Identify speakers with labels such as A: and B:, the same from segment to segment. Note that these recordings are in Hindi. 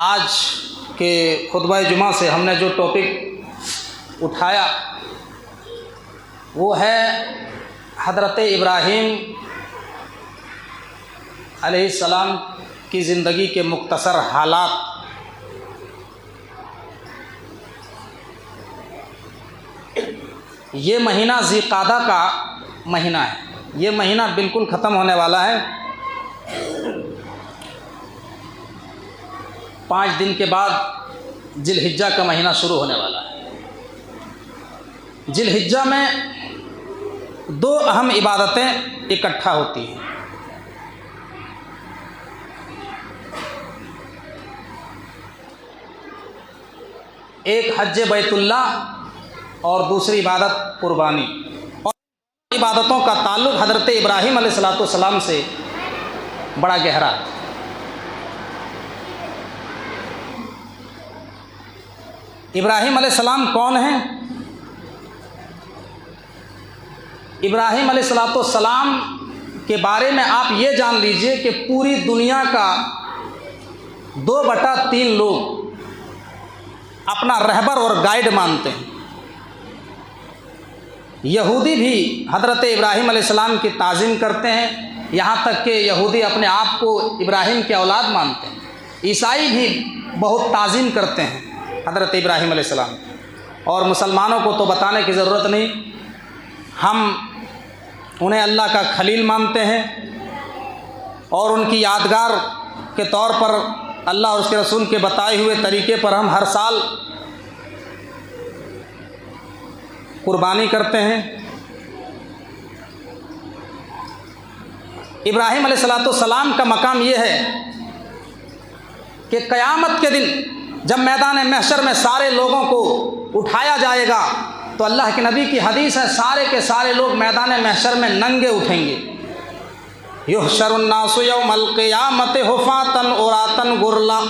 A: आज के खुतबा जुमा से हमने जो टॉपिक उठाया वो है हज़रत इब्राहीम अलैहिस्सलाम की ज़िंदगी के मुख्तसर हालात। ये महीना ज़िक़ादा का महीना है, ये महीना बिल्कुल ख़त्म होने वाला है। 5 दिन के बाद जिलहिज्जा का महीना शुरू होने वाला है। जिलहिज्जा में 2 अहम इबादतें इकट्ठा होती हैं। एक हज बैतुल्लाह और दूसरी इबादत कुर्बानी। और इबादतों का ताल्लुक़ हज़रत इब्राहीम अलैहिस्सलाम से बड़ा गहरा है। इब्राहीम अलैहिस्सलाम कौन हैं? इब्राहीम अलैहिस्सलाम के बारे में आप ये जान लीजिए कि पूरी दुनिया का 2/3 लोग अपना रहबर और गाइड मानते हैं। यहूदी भी हज़रत इब्राहीम अलैहिस्सलाम की ताज़ीम करते हैं, यहाँ तक कि यहूदी अपने आप को इब्राहीम के औलाद मानते हैं। ईसाई भी बहुत ताज़ीम करते हैं हज़रत इब्राहीम अलैहिस्सलाम, और मुसलमानों को तो बताने की ज़रूरत नहीं। हम उन्हें अल्लाह का खलील मानते हैं और उनकी यादगार के तौर पर अल्लाह और उसके रसूल के बताए हुए तरीके पर हम हर साल कुर्बानी करते हैं। इब्राहीम अलैहिस्सलाम का मकाम ये है कि क़यामत के दिन जब मैदान महशर में सारे लोगों को उठाया जाएगा तो अल्लाह के नबी की हदीस है, सारे के सारे लोग मैदान महशर में नंगे उठेंगे। युहशरुन्नासु यौमल क़ियामति हुफ़ातन उरातन गुरला।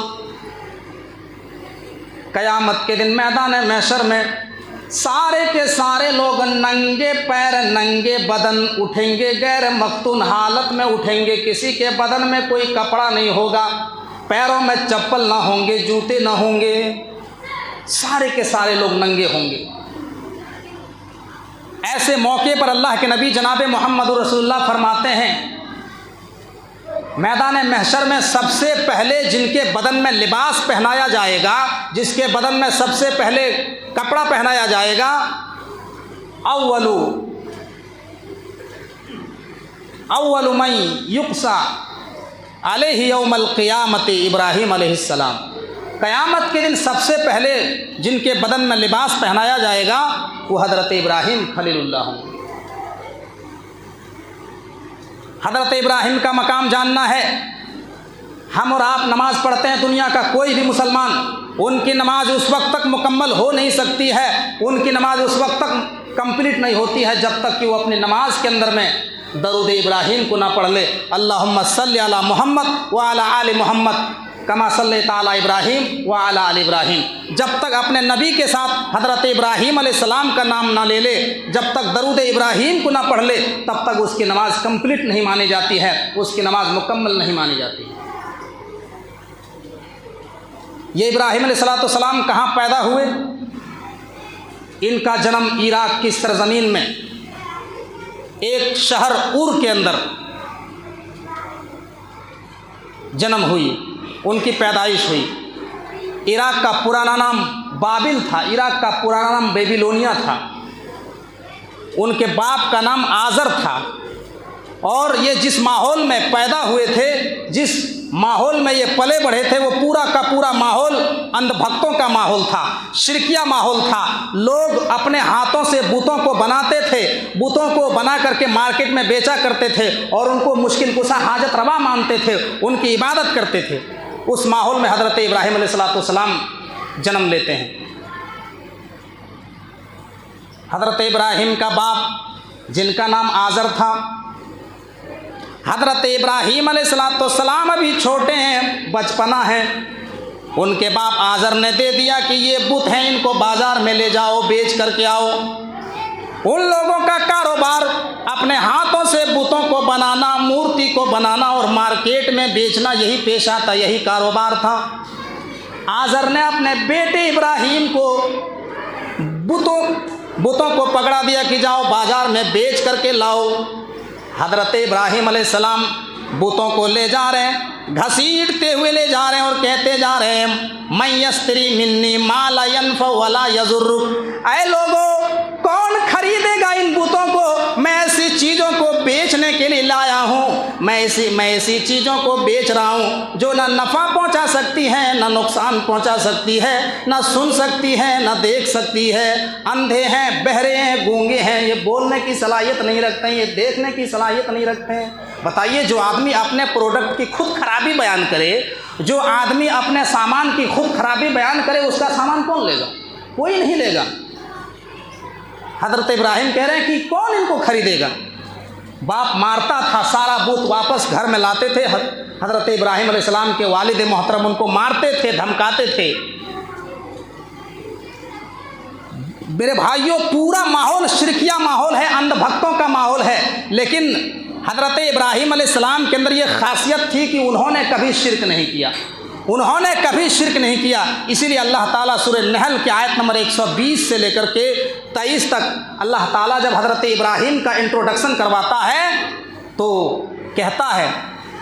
A: क़यामत के दिन मैदान महशर में सारे के सारे लोग नंगे पैर नंगे बदन उठेंगे, गैर मख्तून हालत में उठेंगे। किसी के बदन में कोई कपड़ा नहीं होगा, पैरों में चप्पल ना होंगे, जूते ना होंगे, सारे के सारे लोग नंगे होंगे। ऐसे मौके पर अल्लाह के नबी जनाब मोहम्मद रसूलुल्लाह फरमाते हैं, मैदान महशर में सबसे पहले जिनके बदन में लिबास पहनाया जाएगा, जिसके बदन में सबसे पहले कपड़ा पहनाया जाएगा, अव्वलु मन युक्सा अलैहि यौमल क़ियामति इब्राहीम अलैहिस्सलाम। क़यामत के दिन सबसे पहले जिनके बदन में लिबास पहनाया जाएगा वो हज़रत इब्राहीम खलीलुल्लाह होंगे। हज़रत इब्राहीम का मकाम जानना है। हम और आप नमाज़ पढ़ते हैं, दुनिया का कोई भी मुसलमान, उनकी नमाज उस वक्त तक मुकम्मल हो नहीं सकती है, उनकी नमाज उस वक्त तक कंप्लीट नहीं होती है जब तक कि वो अपनी नमाज के अंदर में दरूद इब्राहीम को ना पढ़ ले। अल्लाहुम्मा सल्लि अला मुहम्मद व अला आलि मुहम्मद कमा सल्लैता अला इब्राहीम व अला आलि इब्राहीम। जब तक अपने नबी के साथ हज़रत इब्राहीम अलैहिस्सलाम का नाम ना ले ले, जब तक दरूद इब्राहीम को ना पढ़ ले, तब तक उसकी नमाज कंप्लीट नहीं मानी जाती है, उसकी नमाज मुकम्मल नहीं मानी जाती है। ये इब्राहीम अलैहिस्सलाम कहाँ पैदा हुए? इनका जन्म इराक़ की सरज़मीन में एक शहर उर के अंदर जन्म हुई, उनकी पैदाइश हुई। इराक़ का पुराना नाम बाबिल था, इराक़ का पुराना नाम बेबीलोनिया था। उनके बाप का नाम आज़र था। और ये जिस माहौल में पैदा हुए थे, जिस माहौल में ये पले बढ़े थे, वो पूरा का पूरा माहौल अंधभक्तों का माहौल था, शिरकिया माहौल था। लोग अपने हाथों से बुतों को बनाते थे, बुतों को बना करके मार्केट में बेचा करते थे और उनको मुश्किल कुशा हाजत रवा मानते थे, उनकी इबादत करते थे। उस माहौल में हज़रत इब्राहीम अलैहिस्सलाम जन्म लेते हैं। हज़रत इब्राहीम का बाप जिनका नाम आज़र था, हज़रत इब्राहीम अलैहिस्सलाम अभी छोटे हैं, बचपना है। उनके बाप आज़र ने दे दिया कि ये बुत हैं, इनको बाज़ार में ले जाओ, बेच करके आओ। उन लोगों का कारोबार अपने हाथों से बुतों को बनाना, मूर्ति को बनाना और मार्केट में बेचना, यही पेशा था, यही कारोबार था। आज़र ने अपने बेटे इब्राहीम को बुतों को पकड़ा दिया कि जाओ बाज़ार में बेच करके लाओ। हज़रत इब्राहीम अलैहिस्सलाम बुतों को ले जा रहे हैं, घसीटते हुए ले जा रहे हैं और कहते जा रहे हैं, मैं यस्तरी मिन्नी मा ला यनफ़ वला यज़ुर्रुक। ऐ लोगों, कौन खरीदेगा इन बुतों को? मैं ऐसी चीज़ों को बेचने के लिए लाया हूँ। मैं ऐसी चीज़ों को बेच रहा हूँ जो ना नफ़ा पहुँचा सकती हैं, ना नुकसान पहुँचा सकती है, ना सुन सकती है, ना देख सकती है। अंधे हैं, बहरे हैं, गूंगे हैं, ये बोलने की सलाहियत नहीं रखते हैं, ये देखने की सलाहियत नहीं रखते हैं। बताइए, जो आदमी अपने प्रोडक्ट की खुद खराबी बयान करे, जो आदमी अपने सामान की खुद खराबी बयान करे, उसका सामान कौन लेगा? कोई नहीं लेगा। हज़रत इब्राहीम कह रहे हैं कि कौन इनको खरीदेगा। बाप मारता था, सारा बूत वापस घर में लाते थे। हज़रत इब्राहीम अलैहिस्सलाम के वालिद मोहतरम उनको मारते थे, धमकाते थे। मेरे भाइयों, पूरा माहौल शिरकिया माहौल है, अंधभक्तों का माहौल है। लेकिन हज़रत इब्राहीम अलैहिस्सलाम के अंदर ये खासियत थी कि उन्होंने कभी शिरक नहीं किया, उन्होंने कभी शिरक नहीं किया। इसीलिए अल्लाह ताला सूरह नहल की आयत नंबर 120 से लेकर के 23 तक अल्लाह ताला जब हज़रत इब्राहीम का इंट्रोडक्शन करवाता है तो कहता है,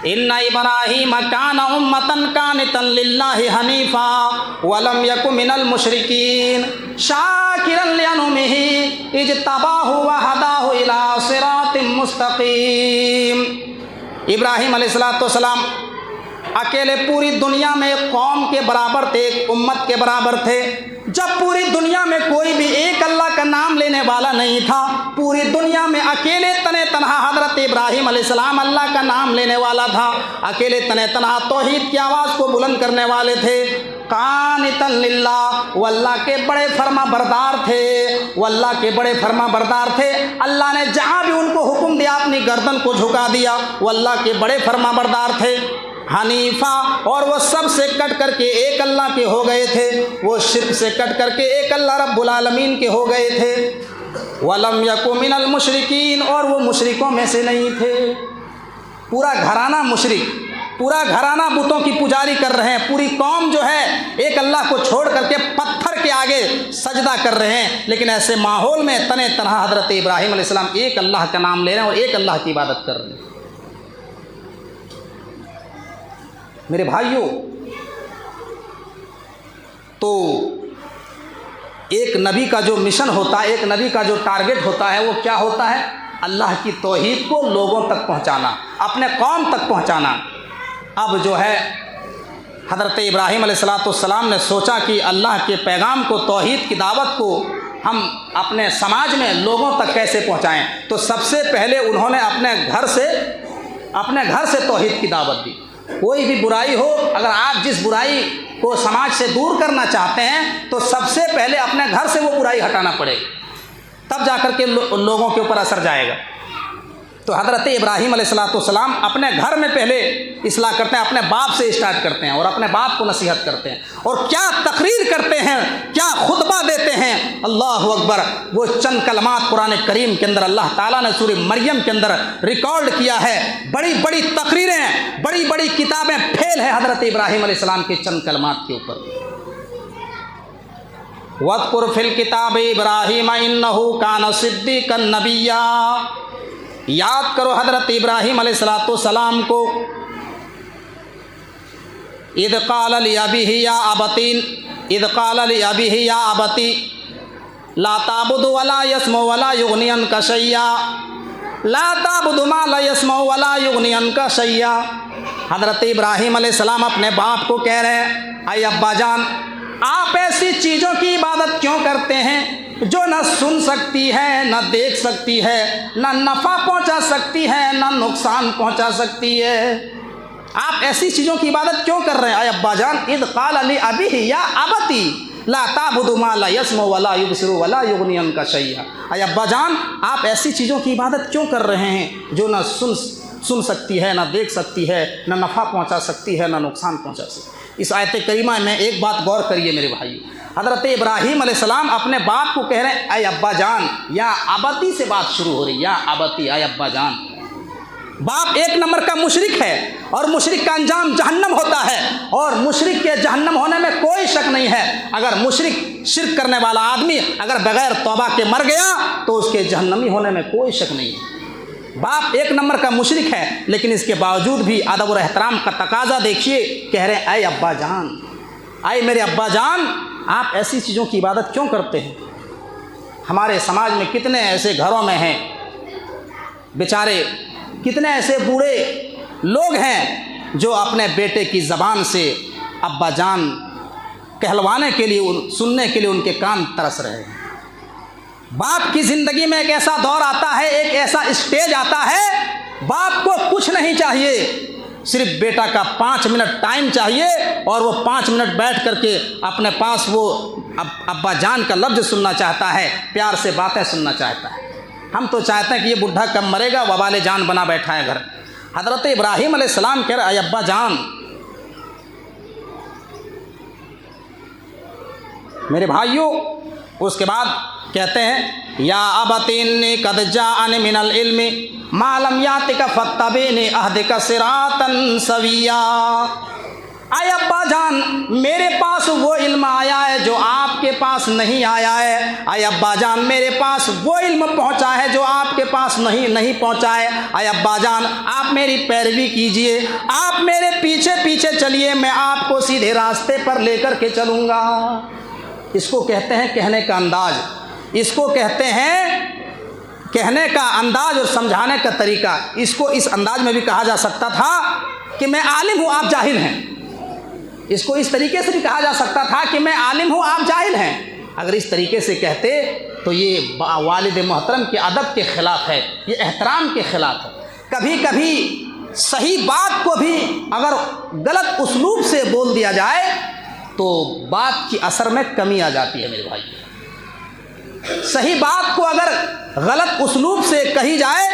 A: इन्ना इब्राहीम कान उम्मतन कानितन लिल्लाहि हनीफा वलम यकु मिनल मुशरिकीन शाकिरन लिअनउमिही इज्तबाहु व हदाहु इला सिरातिम मुस्तकीम। इब्राहीम अलैहिस्सलाम अकेले पूरी दुनिया में एक कौम के बराबर थे, एक उम्मत के बराबर थे। जब पूरी दुनिया में कोई भी एक अल्लाह का नाम लेने वाला नहीं था, पूरी दुनिया में अकेले तने तनहा हज़रत इब्राहीम अलैहिस्सलाम अल्लाह का नाम लेने वाला था, अकेले तने तनहा तौहीद की आवाज़ को बुलंद करने वाले थे। कानितन लिल्लाह, वो अल्लाह के बड़े फर्मा बरदार थे, वो अल्लाह के बड़े फर्मा बरदार थे। अल्लाह ने जहाँ भी उनको हुक्म दिया अपनी गर्दन को झुका दिया, वो अल्लाह के बड़े फर्मा बरदार थे। हनीफा, और वो सब से कट करके एक अल्लाह के हो गए थे, वो शिर्क से कट करके एक अल्लाह रब्बुल आलमीन के हो गए थे। वलम यकु मिनल मुशरिकीन, और वो मुशरिकों में से नहीं थे। पूरा घराना मुशरिक, पूरा घराना बुतों की पुजारी कर रहे हैं। पूरी कौम जो है एक अल्लाह को छोड़ करके पत्थर के आगे सजदा कर रहे हैं। लेकिन ऐसे माहौल में तने तनहा हज़रत इब्राहीम अलैहिस्सलाम एक अल्लाह का नाम ले रहे हैं और एक अल्लाह की इबादत कर रहे हैं। मेरे भाइयों, तो एक नबी का जो मिशन होता है, एक नबी का जो टारगेट होता है, वो क्या होता है? अल्लाह की तौहीद को लोगों तक पहुंचाना, अपने कौम तक पहुंचाना। अब जो है हज़रत इब्राहीम अलैहिस्सलाम ने सोचा कि अल्लाह के पैगाम को, तौहीद की दावत को हम अपने समाज में लोगों तक कैसे पहुंचाएं। तो सबसे पहले उन्होंने अपने घर से तौहीद की दावत दी। कोई भी बुराई हो, अगर आप जिस बुराई को समाज से दूर करना चाहते हैं तो सबसे पहले अपने घर से वो बुराई हटाना पड़ेगी, तब जाकर के लोगों के ऊपर असर जाएगा। तो हज़रत इब्राहीम अलैहिस्सलाम अपने घर में पहले इस्लाह करते हैं, अपने बाप से स्टार्ट करते हैं और अपने बाप को नसीहत करते हैं। और क्या तकरीर करते हैं, क्या खुतबा देते हैं, अल्लाह अकबर। वो चंद कलमात कुरान करीम के अंदर अल्लाह ताला ने सूरह मरियम के अंदर रिकॉर्ड किया है। बड़ी बड़ी तकरीरें, बड़ी बड़ी किताबें फेल है हज़रत इब्राहीम अलैहिस्सलाम के चंद कलमात के ऊपर। वज़कुर फिल किताब इब्राहीम इन्नहु कान सिद्दीक़न नबिय्या। याद करो हज़रत इब्राहीम अलैहिस्सलाम को। इद क़ाल लिअबीही या अबती ला ताबुदु वला यस्मउ वला युग़नी अन्का शैय्या, ला ताबुदु मा ला यस्मउ वला युग़नी अन्का शैय्या। हज़रत इब्राहीम अलैहिस्सलाम अपने बाप को कह रहे हैं, अय अब्बा जान, आप ऐसी चीज़ों की इबादत क्यों करते हैं जो न सुन सकती है, न देख सकती है, न नफ़ा पहुंचा सकती है, न नुकसान पहुंचा सकती है। आप ऐसी चीज़ों की इबादत क्यों कर रहे हैं? अय अब्बा जान, इद क़ाल लिअबीही या अबती ला ताबुदु मा ला यस्मउ वला युबसिरु वला युग़नी अन्का शैय्या। अय अब्बा जान, आप ऐसी चीज़ों की इबादत क्यों कर रहे हैं जो न सुन सकती है, न देख सकती है, न नफ़ा पहुंचा सकती है, न नुकसान पहुंचा सकती है। इस आयत करीमा में एक बात गौर करिए मेरे भाई। हज़रत इब्राहीम अलैहिस्सलाम अपने बाप को कह रहे हैं, अय अब्बा जान, या अबती से बात शुरू हो रही, या अबती, अय अब्बा जान। बाप एक नंबर का मुशरिक है और मुशरिक का अंजाम जहन्नम होता है, और मुशरिक के जहन्नम होने में कोई शक नहीं है। अगर मुशरिक शिर्क करने वाला आदमी अगर बगैर तौबा के मर गया तो उसके जहन्नमी होने में कोई शक नहीं है। बाप एक नंबर का मुशरिक है, लेकिन इसके बावजूद भी अदब और एहतराम का तकाजा देखिए, कह रहे हैं ऐ अब्बा जान, ऐ मेरे अब्बा जान, आप ऐसी चीज़ों की इबादत क्यों करते हैं। हमारे समाज में कितने ऐसे घरों में हैं बेचारे, कितने ऐसे बूढ़े लोग हैं जो अपने बेटे की ज़बान से अब्बा जान कहलवाने के लिए, सुनने के लिए उनके कान तरस रहे हैं। बाप की ज़िंदगी में एक ऐसा दौर आता है, एक ऐसा स्टेज आता है, बाप को कुछ नहीं चाहिए, सिर्फ बेटा का 5 मिनट टाइम चाहिए, और वो 5 मिनट बैठ करके अपने पास वो अब्बा जान का लफ्ज़ सुनना चाहता है, प्यार से बातें सुनना चाहता है। हम तो चाहते हैं कि ये बुढ़ा कब मरेगा, वबाले जान बना बैठा है घर। हज़रत इब्राहीम अलैहिस्सलाम कह रहे अब्बा जान, मेरे भाइयों, उसके बाद कहते हैं या अबतिन्नी कद जाअनी मिनल इल्मी मा लम यातिका फत्तबिनी अहदिका सिरातन सविया। आए अब्बा जान, मेरे पास वो इल्म आया है जो आपके पास नहीं आया है। आए अब्बा जान, मेरे पास वो इल्म पहुंचा है जो आपके पास नहीं पहुंचा है। आए अब्बा जान, आप मेरी पैरवी कीजिए, आप मेरे पीछे पीछे चलिए, मैं आपको सीधे रास्ते पर लेकर के चलूँगा। इसको कहते हैं कहने का अंदाज, इसको कहते हैं कहने का अंदाज और समझाने का तरीका। इसको इस अंदाज में भी कहा जा सकता था कि मैं आलिम हूँ, आप जाहिल हैं। इसको इस तरीके से भी कहा जा सकता था कि मैं आलिम हूँ, आप जाहिल हैं। अगर इस तरीके से कहते तो ये वालिद मोहतरम के अदब के ख़िलाफ़ है, ये एहतराम के ख़िलाफ़ है। कभी कभी सही बात को भी अगर गलत उस्लूब से बोल दिया जाए तो बात की असर में कमी आ जाती है। मेरे भाई, सही बात को अगर गलत उस्लूब से कही जाए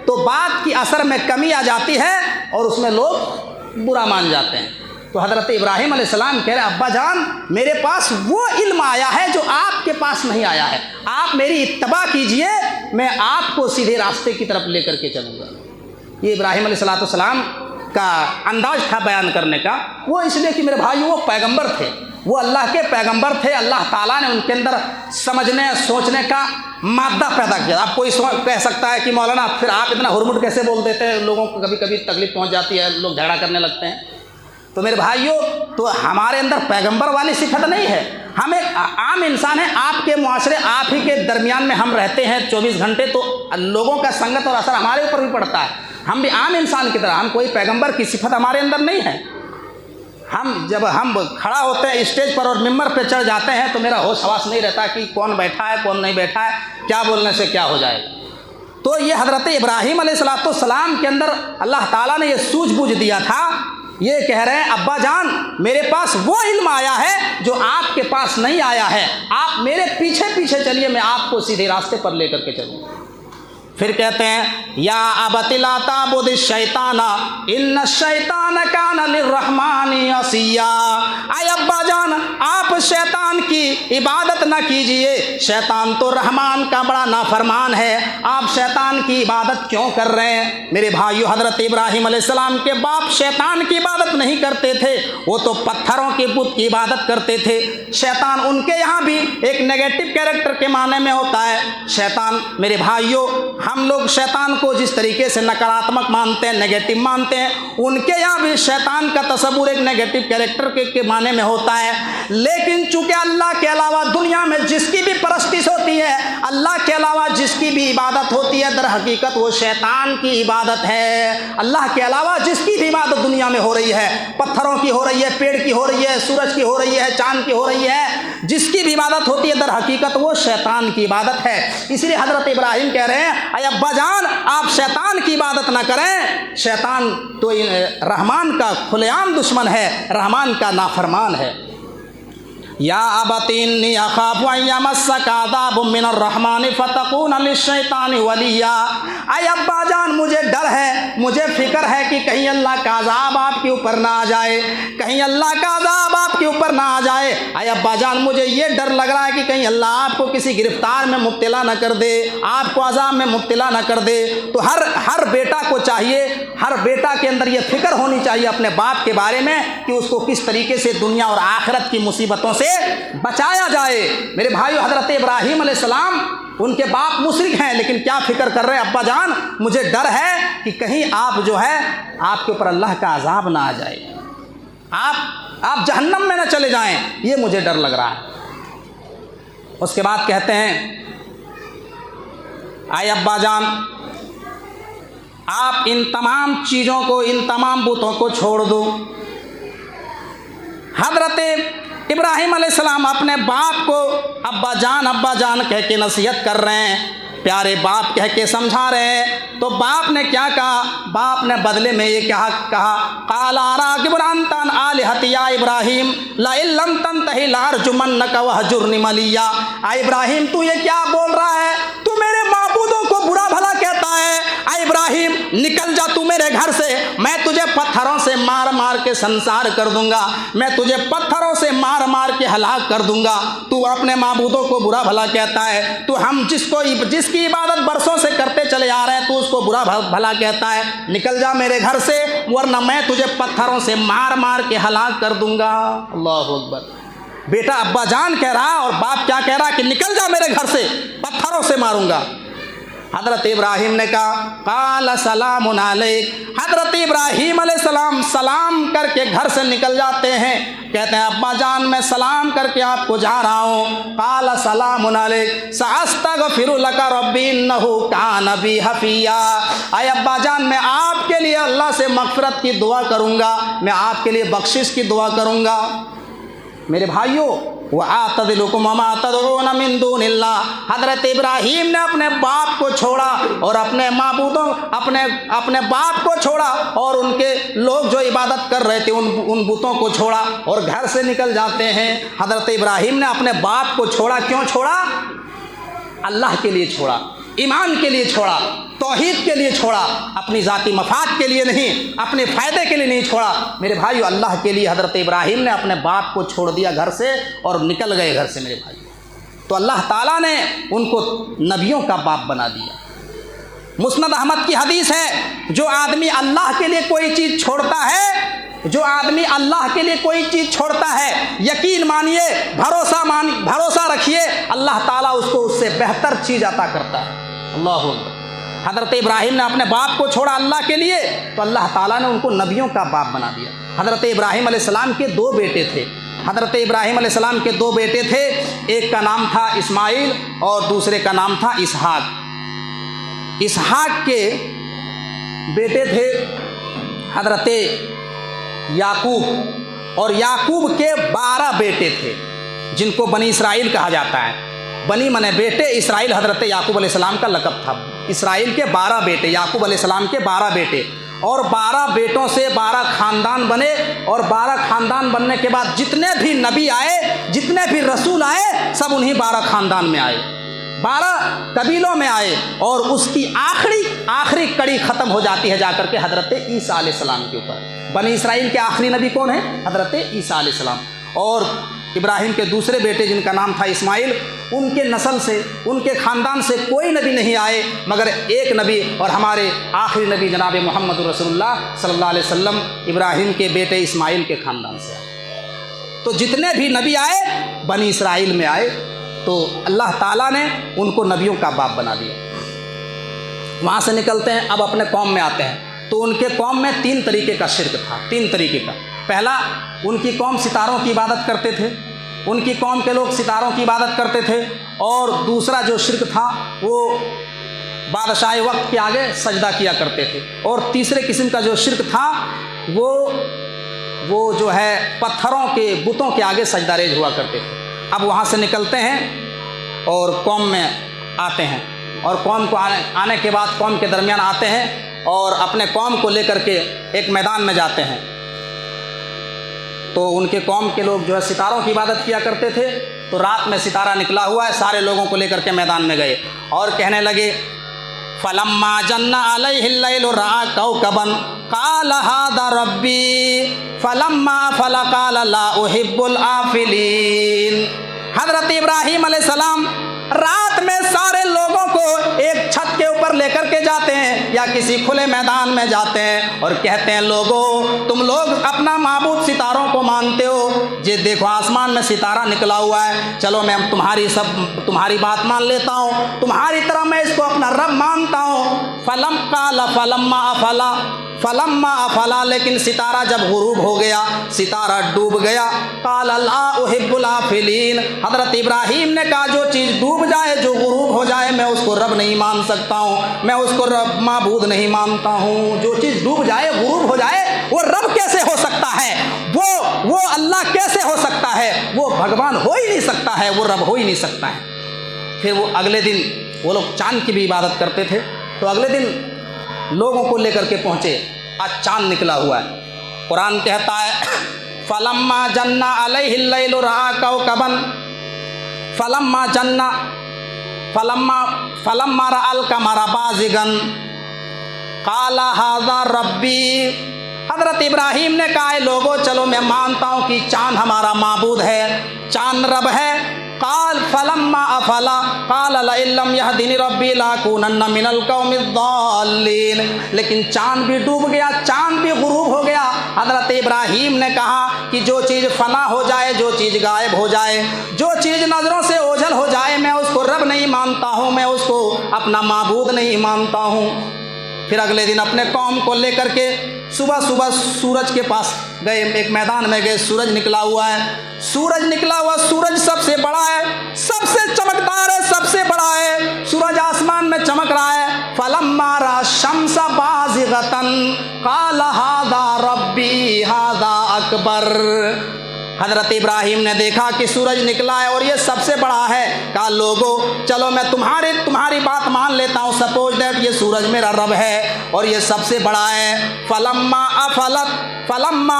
A: तो बात की असर में कमी आ जाती है और उसमें लोग बुरा मान जाते हैं। तो हज़रत इब्राहीम अलैहिस्सलाम कह रहे अब्बा जान, मेरे पास वो इल्म आया है जो आपके पास नहीं आया है, आप मेरी इत्तबा कीजिए, मैं आपको सीधे रास्ते की तरफ लेकर के चलूँगा। ये इब्राहीम अलैहिस्सलाम का अंदाज था बयान करने का। वो इसलिए कि मेरे भाई वो पैगंबर थे, वो अल्लाह के पैगंबर थे। अल्लाह ताला ने उनके अंदर समझने सोचने का मादा पैदा किया। आप कोई कह सकता है कि मौलाना फिर आप इतना हुरमुट कैसे बोल देते हैं, लोगों को कभी कभी तकलीफ पहुंच जाती है, लोग झगड़ा करने लगते हैं। तो मेरे भाइयों, तो हमारे अंदर पैगंबर वाली सिफत नहीं है, हम एक आम इंसान हैं। आपके मुआशरे, आप ही के दरमियान में हम रहते हैं 24 घंटे, तो लोगों का संगत और असर हमारे ऊपर भी पड़ता है। हम भी आम इंसान की तरह, हम कोई पैगंबर की सिफत हमारे अंदर नहीं है। हम जब हम खड़ा होते हैं स्टेज पर और मिंबर पे चढ़ जाते हैं तो मेरा होश हवास नहीं रहता कि कौन बैठा है कौन नहीं बैठा है, क्या बोलने से क्या हो जाएगा। तो ये हज़रत इब्राहीम अलैहिस्सलाम के अंदर अल्लाह ताला ने ये सूझबूझ दिया था। ये कह रहे हैं अब्बा जान, मेरे पास वो इल्म आया है जो आपके पास नहीं आया है, आप मेरे पीछे पीछे चलिए, मैं आपको सीधे रास्ते पर लेकर के चलूँगा। फिर कहते हैं या अबतिला ताबुद शैताना इन्न शैतान कान लिर्रहमानी असिया। आय अब्बा जान, आप शैतान की इबादत न कीजिए, शैतान तो रहमान का बड़ा नाफरमान है, आप शैतान की इबादत क्यों कर रहे हैं। मेरे भाइयों, हज़रत इब्राहीम अलैहिस्सलाम के बाप शैतान की इबादत नहीं करते थे, वो तो पत्थरों के बुत की इबादत करते थे। शैतान उनके यहाँ भी एक नेगेटिव कैरेक्टर के माने में होता है। शैतान, मेरे भाइयों, हम लोग शैतान को जिस तरीके से नकारात्मक मानते हैं, नेगेटिव मानते हैं, उनके यहाँ भी शैतान का तस्वुर एक नेगेटिव कैरेक्टर के माने में होता है। लेकिन चूंकि अल्लाह के अलावा दुनिया में जिसकी भी परस्तिश होती है, अल्लाह के अलावा जिसकी भी इबादत होती है, दर हकीकत वो शैतान की इबादत है। अल्लाह के अलावा जिसकी भी इबादत दुनिया में हो रही है, पत्थरों की हो रही है, पेड़ की हो रही है, सूरज की हो रही है, चांद की हो रही है, जिसकी भी इबादत होती है दर हकीकत वो शैतान की इबादत है। इसलिए हज़रत इब्राहीम कह रहे हैं अब्बा जान, आप शैतान की इबादत ना करें, शैतान तो रहमान का खुलेआम दुश्मन है, रहमान का नाफरमान है। या अबतीन्नी अखाफु अन यमस्सका अज़ाबुम मिनर रहमानि फतकून लिश्शैतानि वलिया। अय अब्बा जान, मुझे डर है, मुझे फिक्र है कि कहीं अल्लाह का अज़ाब आपके ऊपर ना आ जाए, कहीं अल्लाह का अज़ाब आपके ऊपर ना आ जाए। अय अब्बा जान, मुझे ये डर लग रहा है कि कहीं अल्लाह आपको किसी गिरफ्तार में मुब्तला न कर दे, आपको अज़ाब में मुब्तला न कर दे। तो हर बेटा को चाहिए, हर बेटा के अंदर ये फिक्र होनी चाहिए अपने बाप के बारे में कि उसको किस तरीके से दुनिया और आखिरत की मुसीबतों से बचाया जाए। मेरे भाइयों, हज़रत इब्राहीम अलैहिस्सलाम, उनके बाप मुशरिक हैं, लेकिन क्या फिक्र कर रहे हैं, अब्बा जान मुझे डर है कि कहीं आप जो है आपके ऊपर अल्लाह का अज़ाब ना आ जाए, आप जहन्नम में ना चले जाएं, ये मुझे डर लग रहा है। उसके बाद कहते हैं, आए अब्बा जान, आप इन तमाम चीज़ों को, इन तमाम बुतों को छोड़ दो। हज़रत इब्राहीम अलैहिस्सलाम अपने बाप को अब्बा जान कह के नसीहत कर रहे हैं, प्यारे बाप कह के समझा रहे हैं। तो बाप ने क्या कहा? बाप ने बदले में ये कहा क़ाल अराग़िबुन अंता अन आलिहती या इब्राहीम लइन लम तंतहि लअरजुमन्नका वहजुरनी मलिया। इब्राहीम, तू ये क्या बोल रहा है? तू मेरे माबूदों को बुरा भला कहता है। इब्राहीम, निकल जा तू मेरे घर से, मैं तुझे पत्थरों से मार मार के संसार कर दूंगा, मैं तुझे पत्थरों से मार मार के हलाक कर दूंगा। तू अपने माबूदों को बुरा भला कहता है, तू हम जिसकी इबादत बरसों से करते चले आ रहे हैं, तू उसको बुरा भला कहता है। निकल जा मेरे घर से, वरना मैं तुझे पत्थरों से मार मार के हलाक कर दूंगा। अल्लाहु अकबर। बेटा अब्बा जान कह रहा है और बाप क्या कह रहा है कि निकल जा मेरे घर से, पत्थरों से मारूंगा। हज़रत इब्राहीम ने कहा क़ाल सलामुन अलैक। हज़रत इब्राहीम अलैहिस्सलाम सलाम करके घर से निकल जाते हैं। कहते हैं अब्बा जान, मैं सलाम करके आपको जा रहा हूँ। क़ाल सलामुन अलैक सअस्तग़फ़िरु लका रब्बी इन्नहु कान बी हफ़िया। अय अब्बा जान, मैं आपके लिए अल्लाह से मग़फ़िरत की दुआ करूँगा, मैं आपके लिए बख्शिश की दुआ करूँगा। मेरे भाइयों, वह आतदिलुकुम वमा तदऊन मिन दूनिल्लाह। हज़रत इब्राहीम ने अपने बाप को छोड़ा और अपने माबूदों अपने बाप को छोड़ा और उनके लोग जो इबादत कर रहे थे उन बुतों को छोड़ा और घर से निकल जाते हैं। हज़रत इब्राहीम ने अपने बाप को छोड़ा, क्यों छोड़ा? अल्लाह के लिए छोड़ा, ईमान के लिए छोड़ा, तौहीद के लिए छोड़ा, अपनी ज़ाती मफाद के लिए नहीं, अपने फ़ायदे के लिए नहीं छोड़ा। मेरे भाइयों, अल्लाह के लिए हज़रत इब्राहीम ने अपने बाप को छोड़ दिया घर से और निकल गए घर से। मेरे भाई, तो अल्लाह ताला ने उनको नबियों का बाप बना दिया। मुस्नद अहमद की हदीस है, जो आदमी अल्लाह के लिए कोई चीज़ छोड़ता है, जो आदमी अल्लाह के लिए कोई चीज़ छोड़ता है, यकीन मानिए, भरोसा रखिए, अल्लाह ताला उसको उससे बेहतर चीज़ अता करता है। अल्लाहु अकबर। हज़रत इब्राहीम ने अपने बाप को छोड़ा अल्लाह के लिए, तो अल्लाह ताला ने उनको नबियों का बाप बना दिया। हज़रत इब्राहीम अलैहिस्सलाम के दो बेटे थे। हज़रत इब्राहीम अलैहिस्सलाम के दो बेटे थे, एक का नाम था इस्माइल और दूसरे का नाम था इसहाक। इसहाक के बेटे थे हज़रत याकूब और याकूब के 12 बेटे थे, जिनको बनी इसराइल कहा जाता है। बनी मने बेटे, इसराइल हज़रत याकूब अलैहिस्सलाम का लक़ब था। इसराइल के 12 बेटे, याकूब अलैहिस्सलाम के 12 बेटे, और 12 बेटों से 12 ख़ानदान बने। और 12 ख़ानदान बनने के बाद जितने भी नबी आए, जितने भी रसूल आए, सब उन्हीं 12 ख़ानदान में आए, 12 कबीलों में आए। और उसकी आखिरी कड़ी ख़त्म हो जाती है जाकर के हज़रत ईसा अलैहिस्सलाम के ऊपर। बनी इसराइल के आखिरी नबी कौन है? हज़रत ईसा अलैहिस्सलाम। और इब्राहीम के दूसरे बेटे जिनका नाम था इस्माइल, उनके नस्ल से, उनके ख़ानदान से कोई नबी नहीं आए मगर एक नबी, और हमारे आखिरी नबी जनाब मोहम्मद रसूलुल्लाह सल्लल्लाहु अलैहि वसल्लम इब्राहीम के बेटे इस्माइल के ख़ानदान से आए। तो जितने भी नबी आए बनी इसराइल में आए, तो अल्लाह ताला ने उनको नबियों का बाप बना दिया। वहाँ से निकलते हैं, अब अपने कौम में आते हैं। तो उनके कौम में 3 तरीके का शिर्क था, 3 तरीके का। पहला, उनकी कौम सितारों की इबादत करते थे, उनकी कौम के लोग सितारों की इबादत करते थे। और दूसरा जो शिर्क था वो बादशाह वक्त के आगे सजदा किया करते थे। और तीसरे किस्म का जो शिर्क था वो जो है पत्थरों के बुतों के आगे सजदारेज हुआ करते थे। अब वहाँ से निकलते हैं और कौम में आते हैं, और कौम को आने के बाद कौम के दरमियान आते हैं और अपने कौम को लेकर के एक मैदान में जाते हैं। तो उनके कौम के लोग जो है सितारों की इबादत किया करते थे। तो रात में सितारा निकला हुआ है, सारे लोगों को लेकर के मैदान में गए और कहने लगे फलम्मा जन्ना अलैहिल लैलु रआ कौकबन काल हादा रब्बी फलम्मा फला काल ला उहिब्बुल आफिलीन। हज़रत इब्राहीम अलैहिस्सलाम रात में सारे लोगों को एक छत के ऊपर लेकर के जाते हैं या किसी खुले मैदान में जाते हैं और कहते हैं लोगों तुम लोग अपना माबूद सितारों को मानते हो, ये देखो आसमान में सितारा निकला हुआ है, चलो मैं तुम्हारी बात मान लेता हूँ, तुम्हारी तरह मैं इसको अपना रब मानता हूँ। फलम्मा अफला लेकिन सितारा जब गुरूब हो गया, सितारा डूब गया, काल ला उहिब्बुल आफिलीन। हज़रत इब्राहीम ने कहा जो चीज़ डूब जाए, जो गुरूब हो जाए, मैं उसको रब नहीं मान सकता हूँ, मैं उसको रब माबूद नहीं मानता हूँ। जो चीज़ डूब जाए, गुरूब हो जाए, वो रब कैसे हो सकता है, वो अल्लाह कैसे हो सकता है, वो भगवान हो ही नहीं सकता है, वो रब हो ही नहीं सकता है। फिर वो अगले दिन वो लोग चाँद की भी इबादत करते थे, तो अगले दिन लोगों को लेकर के पहुँचे, आज चाँद निकला हुआ है। कुरान कहता है फलम्मा जन्ना अलैहिल लैलु रआ कौकबन फलम्मा रअल कमरा बाज़िगन काल हाज़ा रब्बी। हज़रत इब्राहीम ने कहा है लोगों चलो मैं मानता हूँ कि चाँद हमारा माबूद है, चाँद रब है। काल फलम्मा अफला काल लम यहदिनी रब्बी लाकुनन्ना मिनल कौमिद्दाल्लीन। लेकिन चाँद भी डूब गया, चाँद भी गुरूब हो गया। हज़रत इब्राहीम ने कहा कि जो चीज़ फना हो जाए, जो चीज़ गायब हो जाए, जो चीज़ नज़रों से ओझल हो जाए, मैं उसको रब नहीं मानता हूँ, मैं उसको अपना माबूद नहीं मानता हूँ। फिर अगले दिन अपने कौम को लेकर के सुबह सुबह सूरज के पास गए, एक मैदान में गए, सूरज निकला हुआ है, सूरज निकला हुआ, सूरज सबसे बड़ा है, सबसे चमकदार है, सबसे बड़ा है, सूरज आसमान में चमक रहा है। फलम्मा रा शम्सा बाज़िगतन काल हादा रब्बी हादा अकबर। हज़रत इब्राहीम ने देखा कि सूरज निकला है और ये सबसे बड़ा है। कहा लोगों चलो मैं तुम्हारी बात मान लेता हूँ, सपोज दैट ये सूरज मेरा रब है और ये सबसे बड़ा है। फलम्मा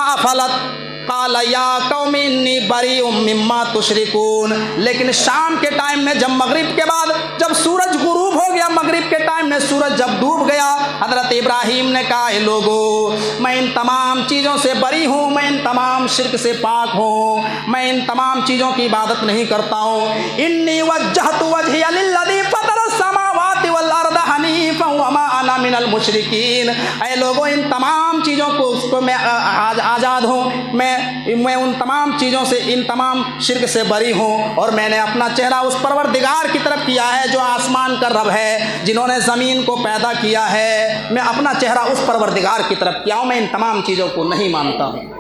A: अफलत काल या कौमी इन्नी बरीउम मिम्मा तुशरिकून। लेकिन शाम के टाइम में जब मगरिब के बाद जब सूरज गुरूब हो गया, मगरिब के टाइम में सूरज जब डूब गया, हज़रत इब्राहीम ने कहा लोगों मैं इन तमाम चीज़ों से बरी हूँ, मैं इन तमाम शिर्क से पाक हूँ, मैं इन तमाम चीज़ों की इबादत नहीं करता हूँ। इन्नी वज्जहतु वजहिया लिल्लज़ी फ़तरस समावाति वल अर्द हनीफ़ा वमा अना मिनल मुशरिकीन। ऐ लोगों इन तमाम चीज़ों को मैं आज़ाद हूँ, मैं उन तमाम चीज़ों से, इन तमाम शिर्क से बरी हूँ और मैंने अपना चेहरा उस परवरदिगार की तरफ किया है जो आसमान का रब है, जिन्होंने ज़मीन को पैदा किया है, मैं अपना चेहरा उस परवरदिगार की तरफ किया हूँ, मैं इन तमाम चीज़ों को नहीं मानता हूँ।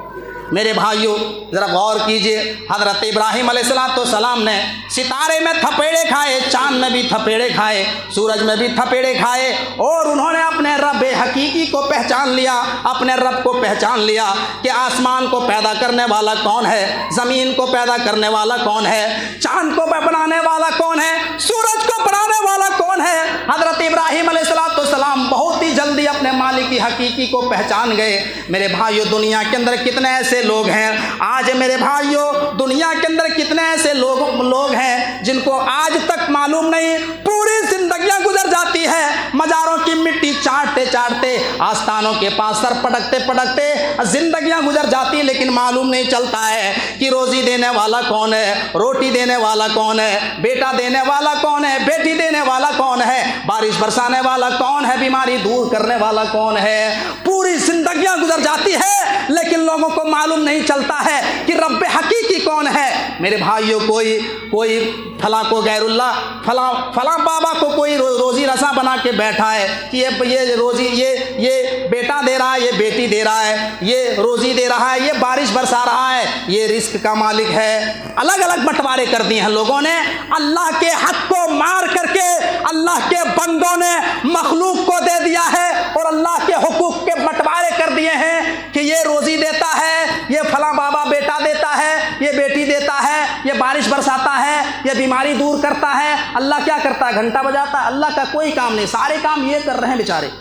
A: मेरे भाइयों ज़रा गौर कीजिए, हज़रत इब्राहीम अलैहिस्सलाम ने सितारे में थपेड़े खाए, चाँद में भी थपेड़े खाए, सूरज में भी थपेड़े खाए और उन्होंने अपने रब हकीकी को पहचान लिया, अपने रब को पहचान लिया कि आसमान को पैदा करने वाला कौन है, ज़मीन को पैदा करने वाला कौन है, चाँद को बनाने वाला कौन है, सूरज को बनाने वाला कौन है। हज़रत इब्राहीम अलैहिस्सलाम बहुत ही जल्दी अपने मालिक की हकीकी को पहचान गए। मेरे भाइयों दुनिया के अंदर कितने ऐसे लोग हैं, आज मेरे भाइयों दुनिया के अंदर कितने ऐसे लोग हैं जिनको आज तक मालूम नहीं, पूरी जिंदगियां गुजर जाती है मज़ारों की मिट्टी चाटते चाटते, आस्थानों के पास सर पटकते पटकते जिंदगियां गुजर जाती, लेकिन मालूम नहीं चलता है कि रोज़ी देने वाला कौन है, रोटी देने वाला कौन है, बेटा देने वाला कौन है, बेटी देने वाला कौन है, बारिश बरसाने वाला कौन है, बीमारी दूर करने वाला कौन है। पूरी जिंदगियां गुजर जाती है लेकिन लोगों को मालूम नहीं चलता है कि रब हकीकी कौन है। मेरे भाइयों कोई फला को गैरुल्लाह, फला बाबा को कोई रोज़ी रसा बना के बैठा है कि ये रोज़ी ये बेटा दे रहा है, ये बेटी दे रहा है, ये रोज़ी दे रहा है, ये बारिश बरसा रहा है, ये रिस्क का मालिक है। अलग अलग बंटवारे कर दिए हैं लोगों ने, अल्लाह के हक को मार करके अल्लाह के बंदों ने मखलूक को दे दिया है और अल्लाह के हुकूक के बंटवारे कर दिए हैं कि ये रोज़ी देता है, ये फला बाबा बेटा देता है, ये बेटी देता है, ये बारिश बरसाता है, ये बीमारी दूर करता है। अल्लाह क्या करता है? घंटा बजाता है। अल्लाह का कोई काम नहीं, सारे काम ये कर रहे हैं बेचारे।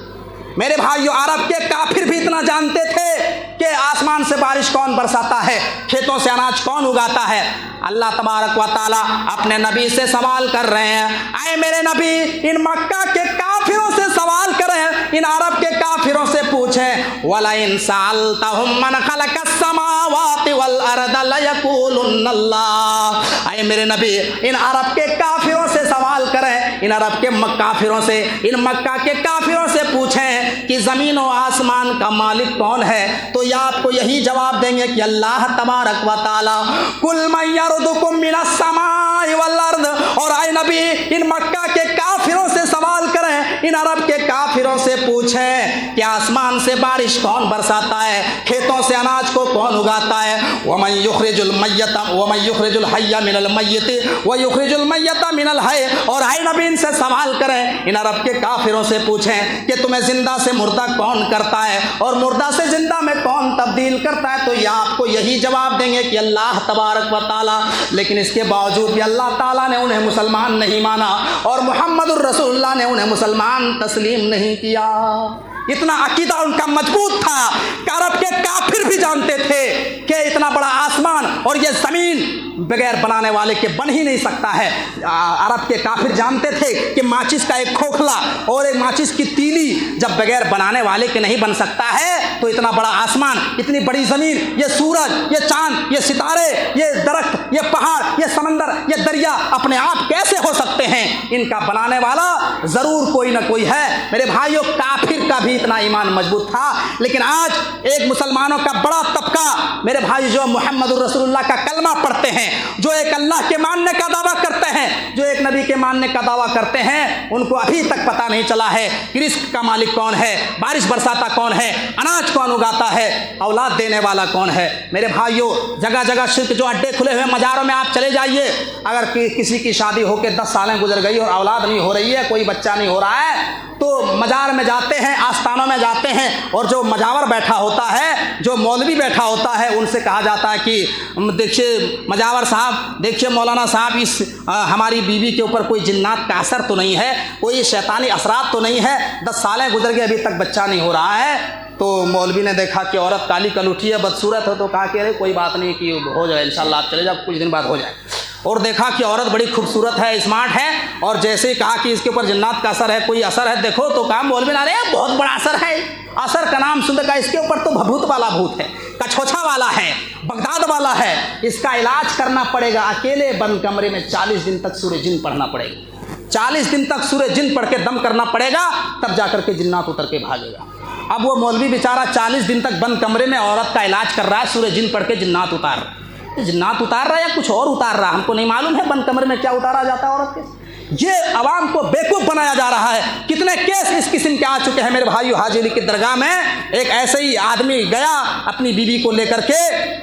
A: मेरे भाइयों, अरब के काफिर भी इतना जानते थे कि आसमान से बारिश कौन बरसाता है, खेतों से अनाज कौन उगाता है। अल्लाह तबारक व ताला अपने नबी से सवाल कर रहे हैं, आए मेरे नबी, इन मक्का के काफिरों से सवाल करें, इन अरब के काफिरों से पूछें, वला इन सअल्तहुम मन खलक़स समावाति वल अर्द लयक़ूलुन्नल्लाह। आए मेरे नबी, इन अरब के काफिरों से सवाल करें, इन अरब के काफिरों से, इन मक्का के काफिरों से पूछें कि ज़मीन और आसमान का मालिक कौन है, तो ये आपको यही जवाब देंगे कि अल्लाह तबारक व ताला। कुल मन यरज़ुकुम मिनस समाई वल अर्द। और आए नबी, इन मक्का के काफिरों से सवाल करें, इन अरब के काफिरों से पूछें कि आसमान से बारिश कौन बरसाता है, खेतों से अनाज को कौन उगाता है। वमन युखरिजुल हय्य मिनल मय्यत व युखरिजुल मय्यत मिनल हय। और आए नबी, इनसे सवाल करें, इन अरब के काफिरों से पूछें कि तुम्हें जिंदा से मुर्दा कौन करता है और मुर्दा से जिंदा में कौन तब्दील करता है, तो ये आपको यही जवाब देंगे कि अल्लाह तबारक व ताला। लेकिन इसके बावजूद भी अल्लाह ताला ने उन्हें मुसलमान नहीं माना और मुहम्मदुर रसूलुल्लाह ने उन्हें मुसलमान तस्लीम नहीं किया। इतना अकीदा उनका मजबूत था कि अरब के काफिर भी जानते थे कि इतना बड़ा आसमान और ये ज़मीन बगैर बनाने वाले के बन ही नहीं सकता है। अरब के काफिर जानते थे कि माचिस का एक खोखला और एक माचिस की तीली जब बगैर बनाने वाले के नहीं बन सकता है, तो इतना बड़ा आसमान, इतनी बड़ी ज़मीन, ये सूरज, ये चांद, ये सितारे, ये दरख्त, ये पहाड़, ये समंदर, ये दरिया अपने आप कैसे हो सकते हैं। इनका बनाने वाला ज़रूर कोई ना कोई है। मेरे भाइयों, काफिर का भी इतना ईमान मजबूत था। लेकिन आज एक मुसलमानों का बड़ा तबका, मेरे भाई, जो मुहम्मदुर रसूलुल्लाह का कलमा पढ़ते हैं, जो एक अल्लाह के मानने का दावा करते हैं, जो एक नबी के मानने का दावा करते हैं, उनको अभी तक पता नहीं चला है कि रिस्क का मालिक कौन है, बारिश बरसाता कौन है, अनाज कौन उगाता है, औलाद देने वाला कौन है। मेरे भाइयों, जगह जगह शिर्क जो अड्डे खुले हुए मज़ारों में आप चले जाइए, अगर किसी की शादी होकर 10 सालें गुजर गई और औलाद नहीं हो रही है, कोई बच्चा नहीं हो रहा है, तो मज़ार में जाते हैं, आस्थानों में जाते हैं, और जो मजावर बैठा होता है, जो मौलवी बैठा होता है, उनसे कहा जाता है कि देखिए मजावर साहब, देखिए मौलाना साहब, इस हमारी बीवी के ऊपर कोई जिन्नात का असर तो नहीं है, कोई शैतानी असरात तो नहीं है, 10 सालें गुजर गए अभी तक बच्चा नहीं हो रहा है। तो मौलवी ने देखा कि औरत काली कलूठी है, बदसूरत है, तो कहा कि अरे कोई बात नहीं, कि हो जाए इंशाल्लाह, आप चले जाओ, कुछ दिन बाद हो जाए। और देखा कि औरत बड़ी खूबसूरत है, स्मार्ट है, और जैसे ही कहा कि इसके ऊपर जिन्नात का असर है, कोई असर है देखो, तो कहा मौलवी ने, अरे बहुत बड़ा असर है, असर का नाम सुनकर कहा इसके ऊपर तो भभूत वाला भूत है, कछोछा वाला है, बगदाद वाला है, इसका इलाज करना पड़ेगा। अकेले बंद कमरे में 40 दिन तक सूरह जिन पढ़ना पड़ेगा, 40 दिन तक सूरह जिन पढ़ के दम करना पड़ेगा, तब जाकर के जिन्नात उतर के भागेगा। अब वो मौलवी बेचारा 40 दिन तक बंद कमरे में औरत का इलाज कर रहा है, सूरह जिन पढ़ के जिन्नात उतार रहा है। जिन्नात उतार रहा है या कुछ और उतार रहा है, हमको नहीं मालूम है बंद कमरे में क्या उतारा जाता है औरत के। ये अवाम को बेवकूफ़ बनाया जा रहा है। कितने केस इस किस्म के आ चुके हैं। मेरे भाइयों, हाजी अली की दरगाह में एक ऐसे ही आदमी गया अपनी बीवी को लेकर के,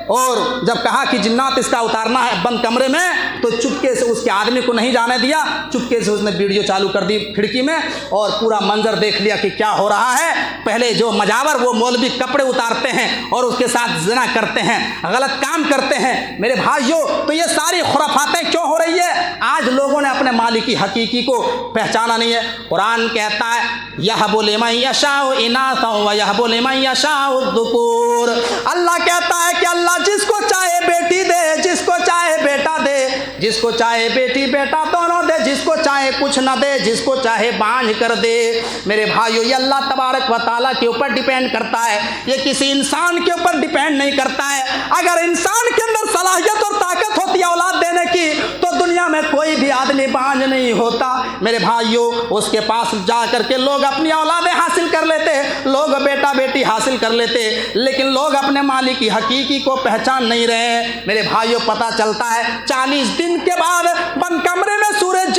A: और जब कहा कि जिन्नात इसका उतारना है बंद कमरे में, तो चुपके से उसके आदमी को नहीं जाने दिया, चुपके से उसने वीडियो चालू कर दी खिड़की में और पूरा मंजर देख लिया कि क्या हो रहा है। पहले जो मजावर वो मौलवी कपड़े उतारते हैं और उसके साथ ज़िना करते हैं, गलत काम करते हैं। मेरे भाइयों, तो ये सारी खुराफातें क्यों हो रही है? आज लोगों ने अपने मालिक हकीकी को पहचाना नहीं है। कुरान कहता है यहबु लिमन यशाउ इनासा व यहबु लिमन यशाउ दुकूर। अल्लाह कहता है कि अल्लाह जिसको चाहे बेटी दे, जिसको चाहे बेटा दे, जिसको चाहे बेटी बेटा दोनों दे, जिसको चाहे कुछ न दे, जिसको चाहे बांझ कर दे। मेरे भाइयों, ये अल्लाह तबारक व ताला के ऊपर डिपेंड करता है, ये किसी इंसान के ऊपर डिपेंड नहीं करता है। अगर इंसान के अंदर सलाहियत और ताकत होती है औलाद देने की, तो दुनिया में कोई भी आदमी बांझ नहीं होता। मेरे भाइयों, उसके पास जा करके लोग अपनी औलादें हासिल कर लेते, लोग बेटा बेटी हासिल कर लेते, लेकिन लोग अपने मालिक की हकीकी को पहचान नहीं रहे। मेरे भाइयों, पता चलता है 40 दिन के बाद बंद कमरे में सूरज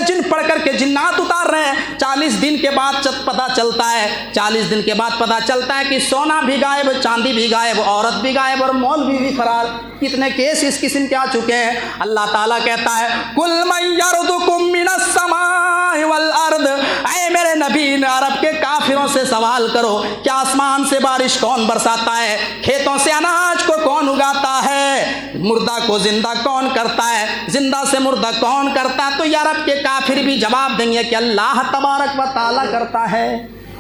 A: जिन पढ़ करके जिन्नात उतार रहे हैं। 40 दिन के बाद पता चलता है, 40 दिन के बाद पता चलता है कि सोना भी गायब, चांदी भी गायब, औरत भी गायब और मौलवी भी फरार। कितने केस इस किस्म के आ चुके हैं। अल्लाह ताला कहता है कुल मन यरज़ुकुम मिनस समाई वल अर्द। ऐ मेरे नबी, अरब के काफिरों से सवाल करो कि आसमान से बारिश कौन बरसाता है, खेतों से अनाज को कौन उगाता है, मुर्दा को जिंदा कौन करता है, जिंदा से मुर्दा कौन करता है। तो अरब के काफिर भी जवाब देंगे कि अल्लाह तबारक व ताला करता है।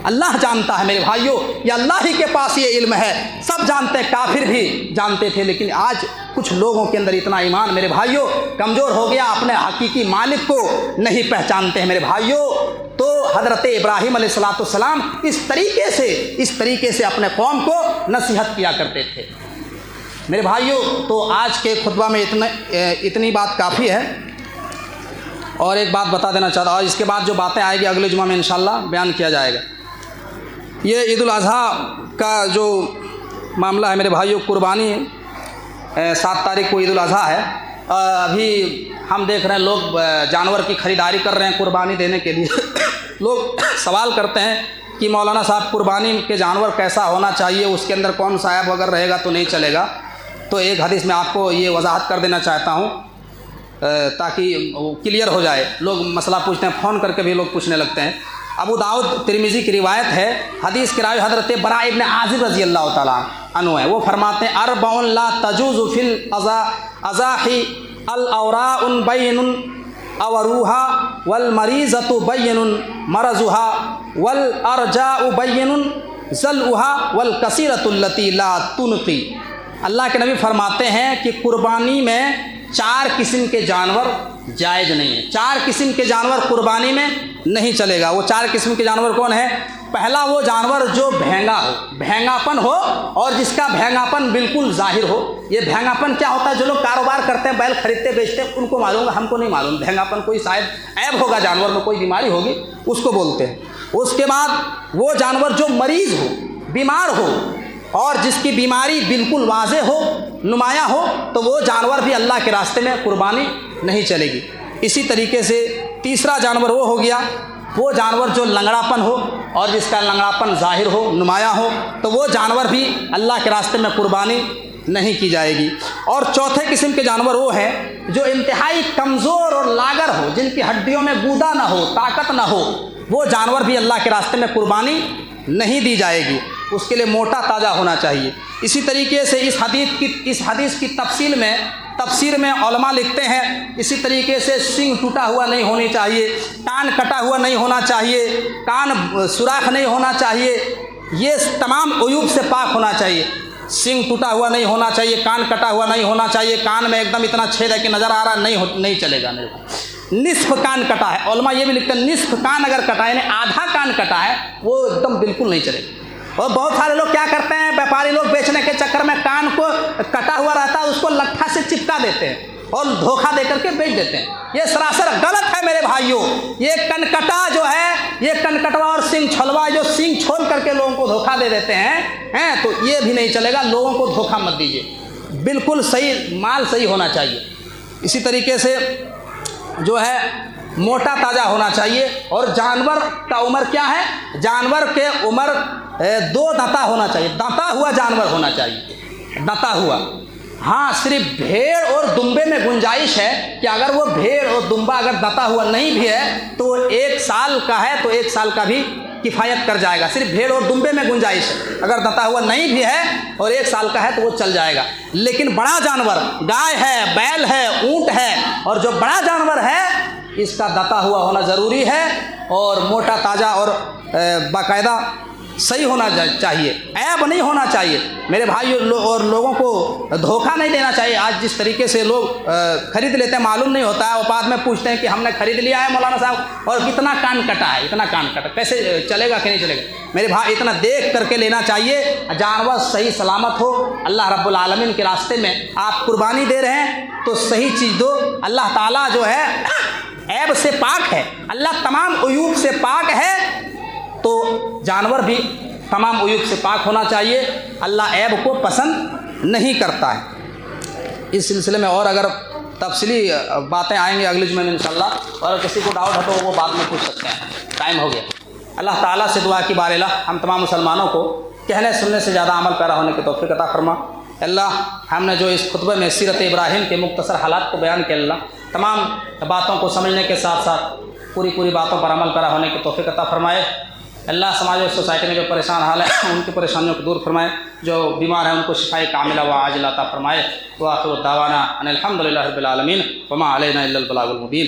A: अल्लाह जानता है मेरे भाइयों, ये अल्लाह ही के पास ये इल्म है। सब जानते हैं, काफिर भी जानते थे, लेकिन आज कुछ लोगों के अंदर इतना ईमान मेरे भाइयों कमज़ोर हो गया, अपने हकीकी मालिक को नहीं पहचानते हैं मेरे भाइयों। तो हज़रत इब्राहीम अलैहिस्सलाम इस तरीके से अपने कौम को नसीहत किया करते थे मेरे भाइयों। तो आज के खुतबा में इतनी बात काफ़ी है। और एक बात बता देना चाहता हूँ, इसके बाद जो बातें आएगी अगले जुमा में इंशाल्लाह बयान किया जाएगा। ये ईद उल अज़हा का जो मामला है मेरे भाइयों, कुर्बानी 7 तारीख को ईद उल अज़हा है। अभी हम देख रहे हैं लोग जानवर की ख़रीदारी कर रहे हैं कुर्बानी देने के लिए। लोग सवाल करते हैं कि मौलाना साहब कुर्बानी के जानवर कैसा होना चाहिए, उसके अंदर कौन सा ऐब अगर रहेगा तो नहीं चलेगा। तो एक हदीस में आपको ये वजाहत कर देना चाहता हूँ ताकि क्लियर हो जाए। लोग मसला पूछते हैं, फ़ोन करके भी लोग पूछने लगते हैं। अबू दाऊद तिरमिज़ी की रिवायत है, हदीस के रावी हज़रत बरा इब्न आज़िब रज़ी अल्लाह तआला अन्हु है। वो फरमाते हैं अरबउन ला तजूज़ु फिल अज़ाही अल औराउन बैनुन अवरूहा वल मरीज़तु बैनुन मरज़ुहा वल अरजाउ बैनुन ज़लउहा वल कसीरतुल्लती ला तुनक़ी। अल्लाह के नबी फरमाते हैं कि कुर्बानी में 4 किस्म के जानवर जायज़ नहीं है। 4 किस्म के जानवर कुर्बानी में नहीं चलेगा। वो 4 किस्म के जानवर कौन है? पहला वो जानवर जो भेंगा हो, भेंगापन हो, और जिसका भेंगापन बिल्कुल जाहिर हो। ये भेंगापन क्या होता है? जो लोग कारोबार करते हैं, बैल खरीदते बेचते हैं, उनको मालूम है, हमको नहीं मालूम। भेंगापन कोई शायद ऐब होगा, जानवर में कोई बीमारी होगी, उसको बोलते हैं। उसके बाद वो जानवर जो मरीज़ हो, बीमार हो, और जिसकी बीमारी बिल्कुल वाज़े हो, नुमाया हो, तो वो जानवर भी अल्लाह के रास्ते में कुर्बानी नहीं चलेगी। इसी तरीके से तीसरा जानवर वो हो गया, वो जानवर जो लंगड़ापन हो और जिसका लंगड़ापन ज़ाहिर हो, नुमाया हो, तो वो जानवर भी अल्लाह के रास्ते में कुर्बानी नहीं की जाएगी। और चौथे किस्म के जानवर वो हैं जो इंतहाई कमज़ोर और लागर हो, जिनकी हड्डियों में गूदा ना हो, ताकत ना हो, वो जानवर भी अल्लाह के रास्ते में कुर्बानी नहीं दी जाएगी। उसके लिए मोटा ताज़ा होना चाहिए। इसी तरीके से इस हदीस की तफसीर में उलमा लिखते हैं, इसी तरीके से सींग टूटा हुआ नहीं होनी चाहिए, कान कटा हुआ नहीं होना चाहिए, कान सुराख नहीं होना चाहिए, ये तमाम उयूब से पाक होना चाहिए। सींग टूटा हुआ नहीं होना चाहिए, कान कटा हुआ नहीं होना चाहिए, कान में एकदम इतना छेद है कि नज़र आ रहा नहीं चलेगा। निस्फ कान कटा है, उलमा ये भी लिखते हैं निस्फ कान अगर कटा है, यानी आधा कान कटा है, वो एकदम बिल्कुल नहीं चलेगा। और बहुत सारे लोग क्या करते हैं, व्यापारी लोग बेचने के चक्कर में कान को कटा हुआ रहता है उसको लट्ठा से चिपका देते हैं और धोखा दे करके बेच देते हैं। ये सरासर गलत है मेरे भाइयों। ये कनकटा जो है, ये कनकटवा और सींग छलवा, जो सींग छोल करके लोगों को धोखा दे देते हैं, तो ये भी नहीं चलेगा। लोगों को धोखा मत दीजिए, बिल्कुल सही माल सही होना चाहिए। इसी तरीके से जो है मोटा ताज़ा होना चाहिए। और जानवर का उम्र क्या है? जानवर के उम्र 2 दांता होना चाहिए, दांता हुआ जानवर होना चाहिए, दांता हुआ। हाँ, सिर्फ भेड़ और दुम्बे में गुंजाइश है कि अगर वो भेड़ और दुम्बा अगर दांता हुआ नहीं भी है तो 1 साल का है तो 1 साल का भी किफ़ायत कर जाएगा। सिर्फ भेड़ और दुम्बे में गुंजाइश है, अगर दांता हुआ नहीं भी है और 1 साल का है तो वो चल जाएगा। लेकिन बड़ा जानवर, गाय है, बैल है, ऊँट है, और जो बड़ा जानवर है इसका दाता हुआ होना ज़रूरी है, और मोटा ताज़ा और बाकायदा सही होना चाहिए, ऐब नहीं होना चाहिए मेरे भाइयों। और लोगों को धोखा नहीं देना चाहिए। आज जिस तरीके से लोग खरीद लेते हैं, मालूम नहीं होता है, और बाद में पूछते हैं कि हमने खरीद लिया है मौलाना साहब और कितना कान कटा है, इतना कान कटा, कैसे चलेगा कि नहीं चलेगा? मेरे भाई इतना देख करके लेना चाहिए, जानवर सही सलामत हो। अल्लाह रब्बुल आलमीन के रास्ते में आप कुर्बानी दे रहे हैं तो सही चीज़ दो। अल्लाह ताला जो है ऐब से पाक है, अल्लाह तमाम उयूब से पाक है, तो जानवर भी तमाम उयूब से पाक होना चाहिए। अल्लाह ऐब को पसंद नहीं करता है। इस सिलसिले में और अगर तफसीली बातें आएंगी अगले जुमे में इंशाल्लाह, और किसी को डाउट है तो वो बाद में पूछ सकते हैं। टाइम हो गया। अल्लाह ताला से दुआ की बारिला हम तमाम मुसलमानों को कहने सुनने से ज़्यादा अमल पैरा होने की तौफीक अता फरमा। अल्लाह हमने जो इस खुतबे में सीरत इब्राहीम के मुख्तसर हालात को बयान किया, अल्लाह तमाम बातों को समझने के साथ साथ पूरी बातों पर अमल पैरा होने की तौफीक अता फरमाए। अल्लाह समाज और सोसाइटी में जो परेशान हाल है उनकी परेशानियों को दूर फरमाए, जो बीमार हैं उनको शिफाए कामिला व आजिला अता फरमाए। व आखिरु दावाना अनिल हम्दुलिल्लाहि रब्बिल आलमीन व मा अलैना इल्लल बलागुल मुबीन।